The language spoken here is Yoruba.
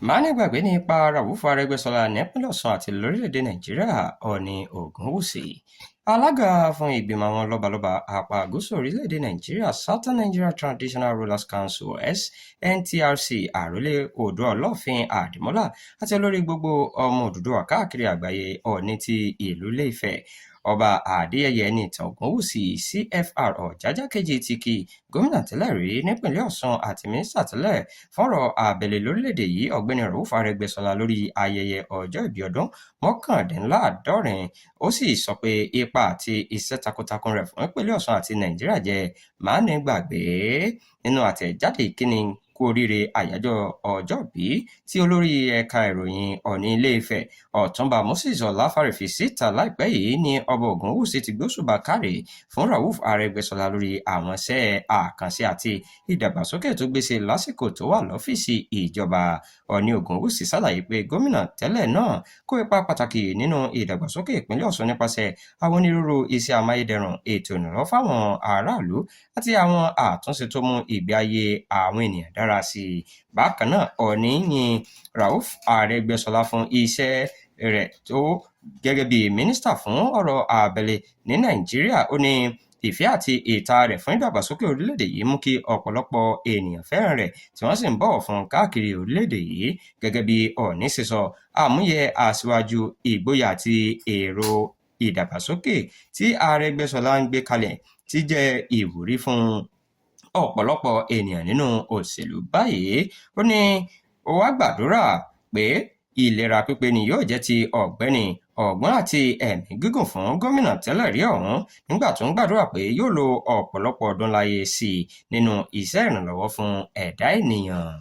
Manigbagbe ní Ipa Rauf Arẹgbẹṣọla Nipinlẹ Ọṣun Ati Lorileede Naijiria Ọọni Ogunwusi. Alága fún ìgbìmọ̀ àwọn lọ́balọ́ba apá gúúsù orílẹ̀-èdè Nàìjíríà Southern Nigeria Traditional Rulers Council SNTRC àrólé Oòduà Ọlọ́fin Àdìmọ́lá àti olórí gbogbo ọmọ Odùduwà káàkiri àgbáyé Ọọ̀ni ti ìlú Ilé-Ifẹ̀ Ọba Adéyẹyẹ Ẹnìtàn Ògúnwùsì CFR Ọ̀jájá kejì ti kí gómìnà tẹ́lẹ̀ rí nípìnlẹ̀ Ọ̀ṣun àti mínísítà tẹ́lẹ̀ fọ́rọ̀ abẹ́lé lórílẹ̀‐èdè yìí ọ̀gbẹ́ni Rauf Arẹgbẹṣọla lórí ayẹyẹ ọjọ́ ìbí ọdún mọ́kàndínláàádọ́rin. Ó sì sọ pé ipa àti iṣẹ́ takuntakun rẹ̀ fún ìpínlẹ̀ Ọ̀ṣun àti Nàìjíríà jẹ́ mánigbàgbé. Nínú àtẹ̀jáde ìkíni kú oríire àyájọ́ ọjọ́bí tí olórí ẹ̀ka ìròyìn Ọọ̀ni Ilé-Ifẹ̀ Ọ̀túnba Moses Ọláfárẹ̀ fi síta láìpẹ́ yìí ní ọba Ògúnwùsì ti gbóṣùbà káre fún Rauf Arẹgbẹṣọla lórí àwọn iṣẹ́ àkànṣe àti ìdàgbàsókè tó gbéṣe lásìkò tó wà lọ́fíìsì ìjọba. Ọọ̀ni Ogunwusi ṣàlàyé pé gómìnà tẹ́lẹ̀ náà kó ipa pàtàkì nínú ìdàgbàsókè ìpínlẹ̀ Ọ̀ṣun nípasẹ̀ àwọn onírúurú iṣẹ́ amáyédẹrùn, ètò ìrànlọ́wọ́ fáwọn aráàlú àti àwọn àtúnṣe tó mú ìgbé ayé àwọn ènìyàn dára sí i. Bákan náà, Ọọ̀ni yin Rauf Arẹgbẹṣọla fún iṣẹ́ rẹ̀ tó gẹ́gẹ́ bí mínísítà fún ọ̀rọ̀ abẹ́lé ní Nàìjíríà. Ó ní ìfẹ́ àti ìta rẹ̀ fún ìdàgbàsókè orílẹ̀-èdè yìí mú kí ọ̀pọ̀lọpọ̀ ènìyàn fẹ́ràn rẹ̀ tí wọ́n sì ń bọ̀wọ̀ fún káàkiri orílẹ̀-èdè yìí. Gẹ́gẹ́ bí Ọọ̀ni ṣe sọ, àmúyẹ aṣíwájú, ìgboyà àti èrò ìdàgbàsókè tí Arẹgbẹṣọla ń gbé kalẹ̀ ti jẹ́ ìwúrí fún ọ̀pọ̀lọpọ̀ ènìyàn nínú òṣèlú báyìí. Ó ní ó wá gbàdúrà pé ìlera pípé ni yóò jẹ́ ti ọ̀gbẹ́ni ọgbọ́n àti ẹ̀mí gígùn fún gómìnà tẹ́lẹ̀ rí ọ̀hún nígbà tó ń gbàdúrà pé yóò lo ọ̀pọ̀lọpọ̀ ọdún láyé sí i nínú iṣẹ́ ìrànlọ́wọ́ fún ẹ̀dá ènìyàn.